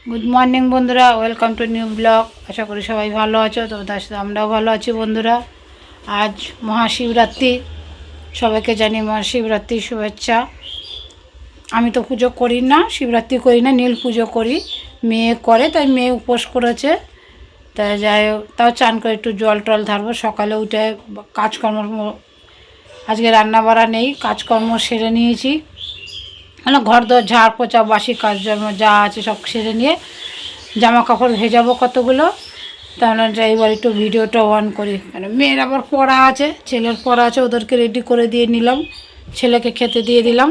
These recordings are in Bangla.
গুড মর্নিং বন্ধুরা, ওয়েলকাম টু নিউ ব্লগ। আশা করি সবাই ভালো আছো। তোমাদের সাথে আমরাও ভালো আছি বন্ধুরা। আজ মহাশিবরাত্রি, সবাইকে জানি মহাশিবরাত্রির শুভেচ্ছা। আমি তো পুজো করি না, শিবরাত্রি করি না, নীল পুজো করি। মেয়ে করে, তাই মেয়ে উপোস করেছে। তাই যাই হোক, তাও চান করে একটু জল টল ঢালবো। সকালে উঠে কাজকর্ম, আজকে রান্না বাড়া নেই, কাজকর্ম সেরে নিয়েছি। মানে ঘর দর ঝাড় পোছা বাসি কাজকর্ম যা আছে সব সেরে নিয়ে জামা কাপড় ভেজাবো কতগুলো। তাহলে এবার একটু ভিডিওটা অন করি, মানে মেয়ের আবার পড়া আছে, ছেলের পড়া আছে, ওদেরকে রেডি করে দিয়ে নিলাম, ছেলেকে খেতে দিয়ে দিলাম।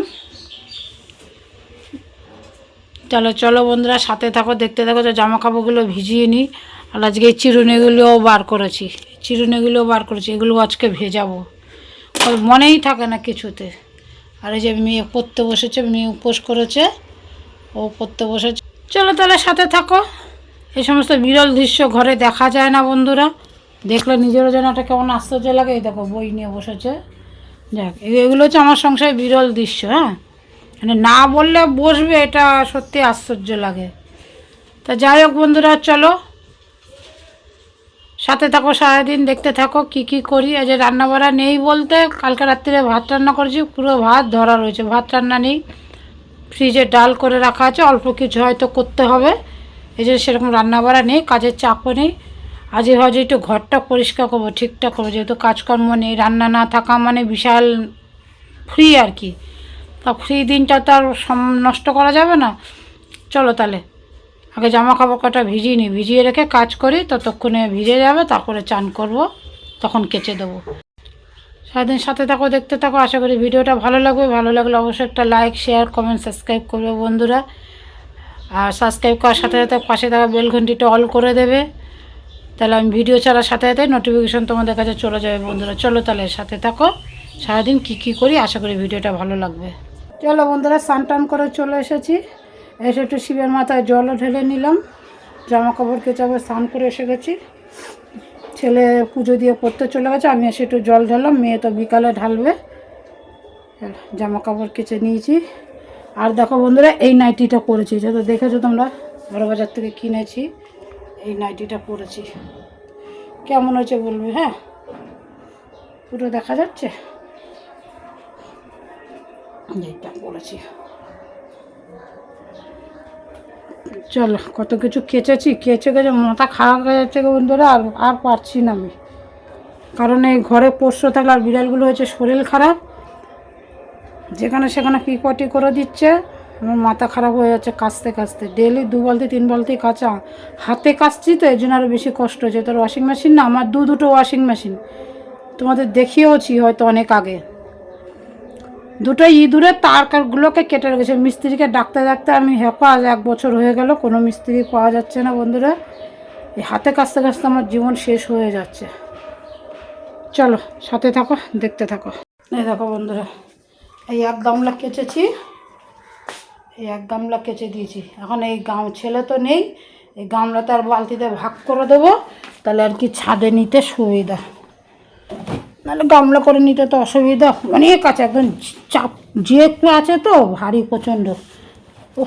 চলো চলো বন্ধুরা, সাথে থাকো, দেখতে থাকো। যে জামা কাপড়গুলো ভিজিয়ে নিই। আর আজকে এই চিরুনিগুলোও বার করেছি, এগুলো আজকে ভেজাবো। ওর মনেই থাকে না কিছুতে। আর এই যে মেয়ে পড়তে বসেছে, মেয়ে উপোস করেছে, ও পড়তে বসেছে। চলো তাহলে সাথে থাকো। এই সমস্ত বিরল দৃশ্য ঘরে দেখা যায় না বন্ধুরা, দেখলে নিজেরও যেন একটা কেমন আশ্চর্য লাগে। এই দেখো বই নিয়ে বসেছে। যাক, এগুলো হচ্ছে আমার সংসারে বিরল দৃশ্য। হ্যাঁ, মানে না বললে বসবে, এটা সত্যি আশ্চর্য লাগে। তা যাই হোক বন্ধুরা, চলো সাথে থাকো, সারাদিন দেখতে থাকো কি কি করি। আজ রান্না বাড়া নেই বলতে, কালকে রাত্রিরে ভাত রান্না করেছি, পুরো ভাত ধরা রয়েছে, ভাত রান্না নেই। ফ্রিজে ডাল করে রাখা আছে, অল্প কিছু হয়তো করতে হবে। এই যে সেরকম রান্না বাড়া নেই, কাজের চাপও নেই। আজকে ভাবছি একটু ঘরটা পরিষ্কার করবো, ঠিকঠাক করবো, যেহেতু কাজকর্ম নেই। রান্না না থাকা মানে বিশাল ফ্রি আর কি। তা ফ্রি দিনটা তো আর নষ্ট করা যাবে না। চলো তাহলে আগে জামা কাপড় কটা ভিজিয়ে নিই, ভিজিয়ে রেখে কাজ করি, ততক্ষণে ভিজে যাবে, তারপরে চান করব, তখন কেচে দেবো। সারাদিন সাথে থাকো, দেখতে থাকো। আশা করি ভিডিওটা ভালো লাগবে। ভালো লাগলে অবশ্যই একটা লাইক, শেয়ার, কমেন্ট, সাবস্ক্রাইব করবে বন্ধুরা। আর সাবস্ক্রাইব করার সাথে সাথে পাশে থাকা বেল ঘন্টিটা অল করে দেবে, তাহলে আমি ভিডিও ছাড়ার সাথে সাথে নোটিফিকেশন তোমাদের কাছে চলে যাবে বন্ধুরা। চলো তাহলে সাথে থাকো, সারাদিন কী করি। আশা করি ভিডিওটা ভালো লাগবে। চলো বন্ধুরা, স্নান টান করে চলে এসেছি। এসে একটু শিবের মাথায় জলও ঢেলে নিলাম, জামা কাপড় কেচাবে, স্নান করে এসে গেছি। ছেলে পুজো দিয়ে পড়তে চলে গেছে, আমি এসে একটু জল ঢাললাম, মেয়ে তো বিকালে ঢালবে। জামা কাপড় কেচে নিয়েছি। আর দেখো বন্ধুরা, এই নাইটিটা পরেছি, যত দেখেছো তোমরা, বড়বাজার থেকে কিনেছি। এই নাইটিটা পরেছি, কেমন হয়েছে বলবে। হ্যাঁ, পুরো দেখা যাচ্ছে, এইটা পরেছি। চলো, কত কিছু কেচেছি, কেচে মাথা খারাপ হয়ে যাচ্ছে বন্ধুরা। আর পারছি না আমি, কারণ এই ঘরে পোষ্য থাকলে, আর বিড়ালগুলো হয়েছে শরীর খারাপ, যেখানে সেখানে পিপটি করে দিচ্ছে। আমার মাথা খারাপ হয়ে যাচ্ছে কাচতে কাচতে। ডেলি 2 বালতি 3 বালতি কাচা, হাতে কাচছি তো, এই জন্য আরও বেশি কষ্ট হচ্ছে। তোর ওয়াশিং মেশিন না, আমার দুটো ওয়াশিং মেশিন, তোমাদের দেখিয়েওছি হয়তো অনেক আগে। দুটো ইঁদুরের তারগুলোকে কেটে রেখেছে। মিস্ত্রিকে ডাকতে ডাকতে আমি আজ 1 বছর হয়ে গেল, কোনো মিস্ত্রি পাওয়া যাচ্ছে না বন্ধুরা। এই হাতে কাচতে কাচতে আমার জীবন শেষ হয়ে যাচ্ছে। চলো সাথে থাকো, দেখতে থাকো। এই দেখো বন্ধুরা, এই 1 গামলা কেচেছি, এই 1 গামলা কেচে দিয়েছি। এখন এই ছেলে তো নেই, এই গামলাতে আর বালতিতে ভাগ করে দেবো, তাহলে আর কি ছাদে নিতে সুবিধা। নাহলে গামলা করে নিতে তো অসুবিধা, অনেক আছে, একদম চাপ যে একটু আছে তো, ভারী প্রচণ্ড। ও,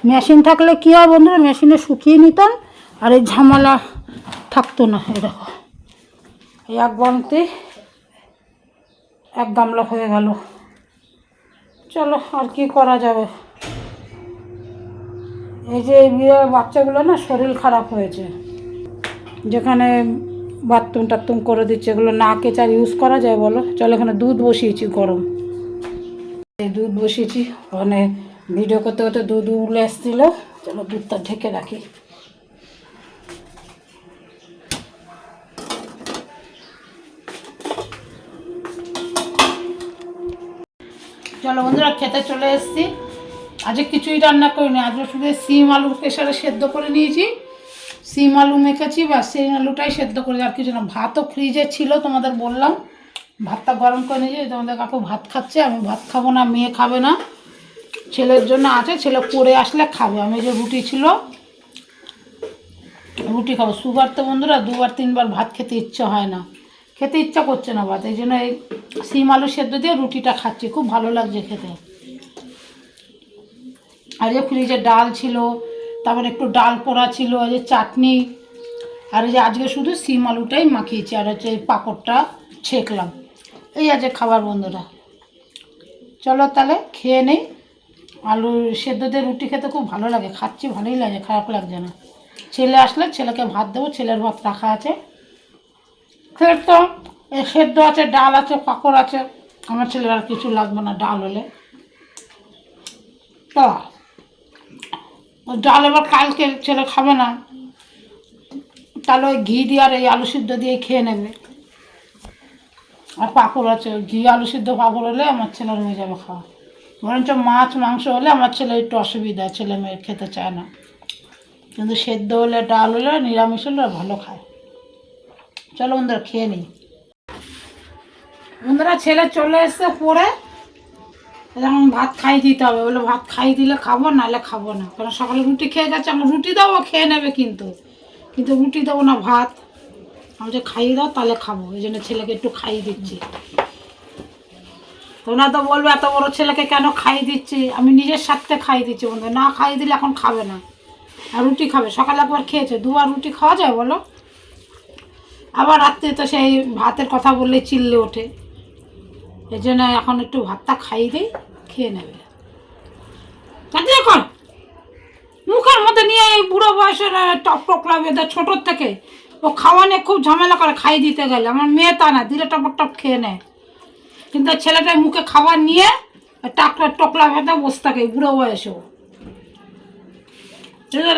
মেশিন থাকলে কী হয় বন্ধুরা, মেশিনে শুকিয়ে নিতাম, আর এই ঝামেলা থাকতো না। এই দেখো, এই 1 বালতি 1 গামলা হয়ে গেল। চলো, আর কি করা যাবে। এই যে এই বাচ্চাগুলো না শরীর খারাপ হয়েছে, যেখানে বাথরুম টাথরুম করে দিচ্ছে, এগুলো না কেচে আর ইউজ করা যায় বলো। চলো, এখানে দুধ বসিয়েছি গরম, এই দুধ বসিয়েছি। ওখানে ভিডিও করতে করতে দুধ উলে এসেছিল, চলো দুধটা ঢেকে রাখি। চলো বন্ধুরা, খেতে চলে এসেছি। আজকে কিছুই রান্না করিনি, আজকে শুধু সিম আলু প্রেসারে সেদ্ধ করে নিয়েছি। সিম আলু মেখেছি, বা সিম আলুটাই সেদ্ধ করে, আর কিছু না। ভাতও ফ্রিজে ছিল, তোমাদের বললাম, ভাতটা গরম করে নিয়েছি। তোমাদের কাকু ভাত খাচ্ছে, আমি ভাত খাবো না, মেয়ে খাবে না, ছেলের জন্য আছে, ছেলে পড়ে আসলে খাবে। আমি যে রুটি ছিল, রুটি খাবো। সুগার তো বন্ধুরা, 2বার 3বার ভাত খেতে ইচ্ছা হয় না, খেতে ইচ্ছা করছে না ভাত, এই জন্য এই সিম আলু সেদ্ধ দিয়ে রুটিটা খাচ্ছি, খুব ভালো লাগছে খেতে। আর যে ফ্রিজে ডাল ছিল, তারপর একটু ডাল পোড়া ছিল, এই যে চাটনি, আর এই যে আজকে শুধু সিম আলুটাই মাখিয়েছি, আর হচ্ছে এই পাঁপড়টা ছেঁকলাম। এই আছে খাবার বন্ধুরা। চলো তাহলে খেয়ে নেই। আলু সেদ্ধ দিয়ে রুটি খেতে খুব ভালো লাগে, খাচ্ছি ভালোই লাগে, খারাপ লাগছে না। ছেলে আসলে ছেলেকে ভাত দেবো, ছেলের ভাত রাখা আছে। ছেলের তো সেদ্ধ আছে, ডাল আছে, পাঁপড় আছে, আমার ছেলের আর কিছু লাগবে না ডাল হলে। তো ডাল এবার কালকে ছেলে খাবে না, তাহলে ওই ঘি দিয়ে আর এই আলু সিদ্ধ দিয়ে খেয়ে নেবে। আর পাঁপড় আছে, ঘি আলু সিদ্ধ পাঁপড় হলে আমার ছেলের হয়ে যাবে খাওয়া। বরঞ্চ মাছ মাংস হলে আমার ছেলে একটু অসুবিধা, ছেলে মেয়ে খেতে চায় না, কিন্তু সেদ্ধ হলে ডাল হলে নিরামিষ হলে ভালো খায়। চলো বন্ধুরা খেয়ে নিই। বন্ধুরা ছেলে চলে এসছে পড়ে, এখন ভাত খাই দিতে হবে, বলে ভাত খাই দিলে খাবো, নাহলে খাবো না, কারণ সকালে রুটি খেয়ে গেছে। আমার রুটি দেবো খেয়ে নেবে, কিন্তু রুটি দেবো না, ভাত। আমি যে খাইয়ে দাও তাহলে খাবো, এই জন্য ছেলেকে একটু খাইয়ে দিচ্ছি। তোমরা তো বলবে এত বড় ছেলেকে কেন খাইয়ে দিচ্ছি, আমি নিজের স্বার্থে খাইয়ে দিচ্ছি বন্ধু, না খাইয়ে দিলে এখন খাবে না, আর রুটি খাবে। সকালে একবার খেয়েছে, দুবার রুটি খাওয়া যায় বলো? আবার রাত্রে তো সেই ভাতের কথা বললে চিল্লে ওঠে, এই জন্য এখন একটু ভাতটা খাইয়ে দিই, খেয়ে নেবে। এখন মুখের মধ্যে নিয়ে এই বুড়ো বয়সের টক টক লাগবে, ছোটোর থেকে ও খাওয়া নিয়ে খুব ঝামেলা করে খাইয়ে দিতে গেলে। আমার মেয়ে তা না, দিলে টপ টপ খেয়ে নেয়, কিন্তু ছেলেটার মুখে খাবার নিয়ে টাকলা টকলা ভেদা বসে থাকে বুড়ো বয়সেও।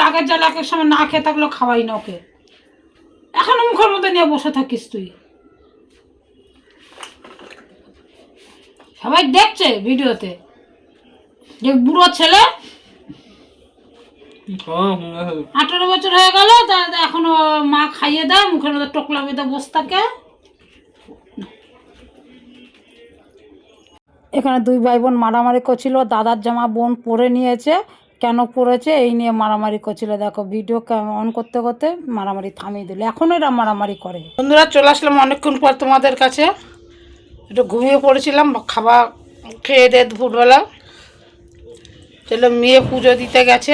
আগের জ্বালা একের সময় না খেয়ে থাকলেও খাওয়াই না ওকে, এখনো মুখের মধ্যে নিয়ে বসে থাকিস তুই। সবাই দেখছে ভিডিওতে যে বুড়ো ছেলে 18 বছর হয়ে গেল, এখনো মা খাইয়ে দেয়, মুখের মধ্যে টোকলা বেঁধে বসে থাকে। এখানে দুই ভাই বোন মারামারি করছিল, দাদার জামা বোন পরে নিয়েছে, কেন পরেছে এই নিয়ে মারামারি করছিল। দেখো ভিডিও অন করতে করতে মারামারি থামিয়ে দিল, এখনও এরা মারামারি করে। বন্ধুরা চলে আসলাম অনেকক্ষণ পর তোমাদের কাছে, একটু ঘুমিয়ে পড়েছিলাম, খাবার খেয়ে দিয়ে দুপুরবেলা। চলো মেয়ে পুজো দিতে গেছে,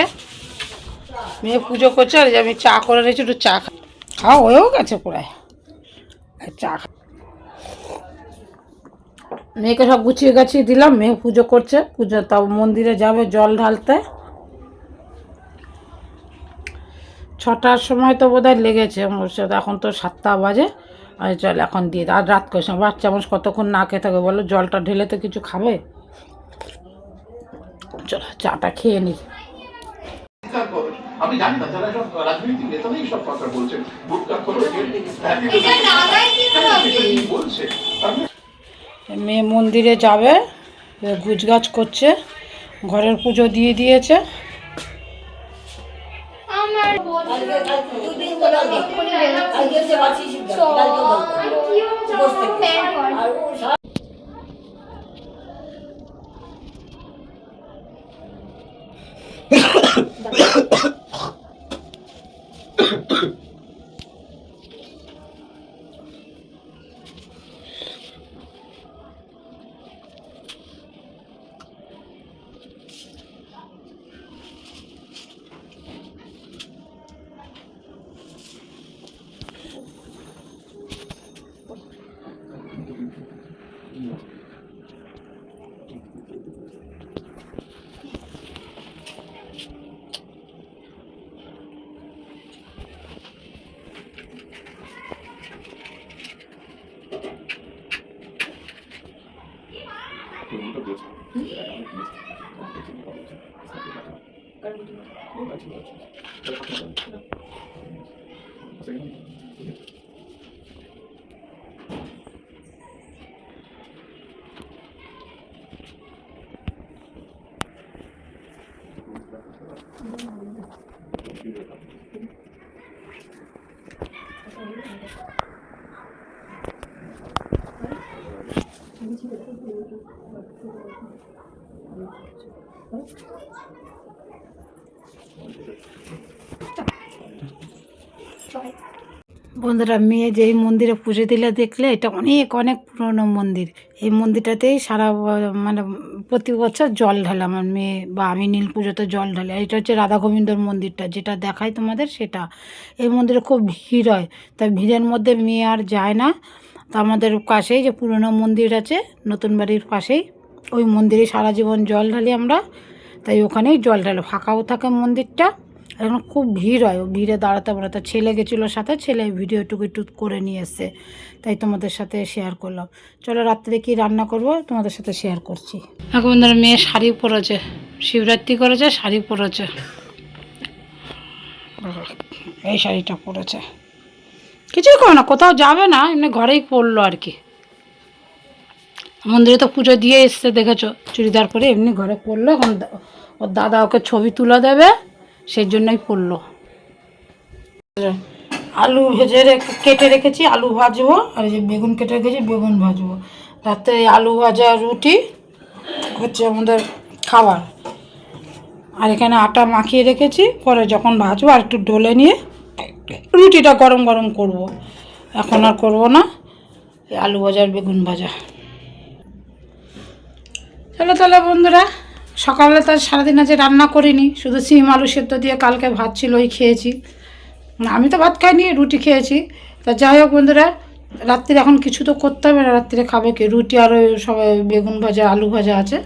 মেয়ে পুজো করছে, আর যে আমি চা করে রেখেছি, একটু চা খাওয়া হয়েও গেছে প্রায়, চা মেয়েকে সব গুছিয়ে গাছিয়ে দিলাম, মেয়ে পুজো করছে, পুজো তাও মন্দিরে যাবে জল ঢালতে। 6টার সময় তো বোধহয় লেগেছে, এখন তো 7টা বাজে। আর চল এখন দিয়ে, আর রাত করে সময় বাচ্চা মানুষ কতক্ষণ না খেয়ে থাকে বলো, জলটা ঢেলে তো কিছু খাবে। চলো চাটা খেয়ে নিই। আমি জানি না যারা সব রাজনৈতিক নেতারাই সব কথা বলছেন, বলছে মেয়ে মন্দিরে যাবে, গুজগাছ করছে, ঘরের পুজো দিয়ে দিয়েছে। বন্ধুরা, মেয়ে যেই মন্দিরে পুজো দিলে দেখলে, এটা অনেক অনেক পুরনো মন্দির। এই মন্দিরটাতেই মানে প্রতি বছর জল ঢালে আমার মেয়ে, বা আমি নীল পুজোতে জল ঢালি। এটা হচ্ছে রাধা গোবিন্দর মন্দিরটা, যেটা দেখাই তোমাদের সেটা। এই মন্দিরে খুব ভিড় হয়, তাই ভিড়ের মধ্যে মেয়ে আর যায় না। তো আমাদের কাছেই যে পুরনো মন্দির আছে নতুন বাড়ির পাশেই, ওই মন্দিরে সারা জীবন জল ঢালি আমরা। তাই ওখানেই জল ঢালে, ফাঁকাও থাকে মন্দিরটা। এখন খুব ভিড় হয়, ও ভিড়ে দাঁড়াতে পারে। তা ছেলে গেছিলো সাথে, ছেলে ভিডিও টুকু করে নিয়ে এসছে, তাই তোমাদের সাথে শেয়ার করলাম। চলো রাত্রে কি রান্না করব তোমাদের সাথে শেয়ার করছি। এখন বন্ধুরা, মেয়ে শাড়ি পরেছে, শিবরাত্রি করেছে, শাড়ি পরেছে। এই শাড়িটা পরেছে, কিছুই করে না, কোথাও যাবে না, এমনি ঘরেই পরলো আর কি। মন্দিরে তো পুজো দিয়ে এসছে, দেখেছো, চুড়িদার পরে এমনি ঘরে পরলো। এখন ওর দাদা ওকে ছবি তুলে দেবে, সেই জন্যই পরলো। আলু কেটে রেখেছি, আলু ভাজবো। আর এই যে বেগুন কেটে রেখেছি, বেগুন ভাজবো। রাত্রে আলু ভাজা রুটি হচ্ছে আমাদের খাবার। আর এখানে আটা মাখিয়ে রেখেছি, পরে যখন ভাজবো আর একটু ডলে নিয়ে রুটিটা গরম গরম করব। এখন আর করবো না, আলু ভাজা আর বেগুন ভাজা। চলো তাহলে বন্ধুরা, সকালে তো সারাদিন আজ রান্না করিনি, শুধু সিম আলু সেদ্ধ দিয়ে কালকে ভাত ছিল, ওই খেয়েছি। আমি তো ভাত খাইনি, রুটি খেয়েছি। তা যাই হোক বন্ধুরা, রাত্রিরে এখন কিছু তো করতে হবে না, রাত্রিরে খাবে কি, রুটি আর ওই সবাই বেগুন ভাজা আলু ভাজা আছে,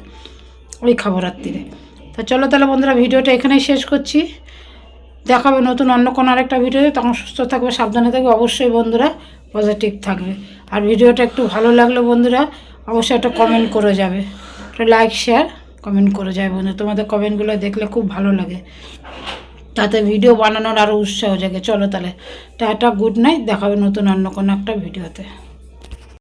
ওই খাবো রাত্রিরে। তা চলো তাহলে বন্ধুরা, ভিডিওটা এখানেই শেষ করছি। দেখাবে নতুন অন্য কোনো আরেকটা ভিডিওতে। তখন সুস্থ থাকবে, সাবধানে থাকবে অবশ্যই বন্ধুরা, পজিটিভ থাকবে। আর ভিডিওটা একটু ভালো লাগলে বন্ধুরা অবশ্যই একটা কমেন্ট করে যাবে, একটা লাইক শেয়ার কমেন্ট করে যাবে বন্ধু। তোমাদের কমেন্টগুলো দেখলে খুব ভালো লাগে, তাতে ভিডিও বানানোর আরও উৎসাহ জাগে। চলো তাহলে টাটা, গুড নাইট, দেখাবে নতুন অন্য কোনো একটা ভিডিওতে।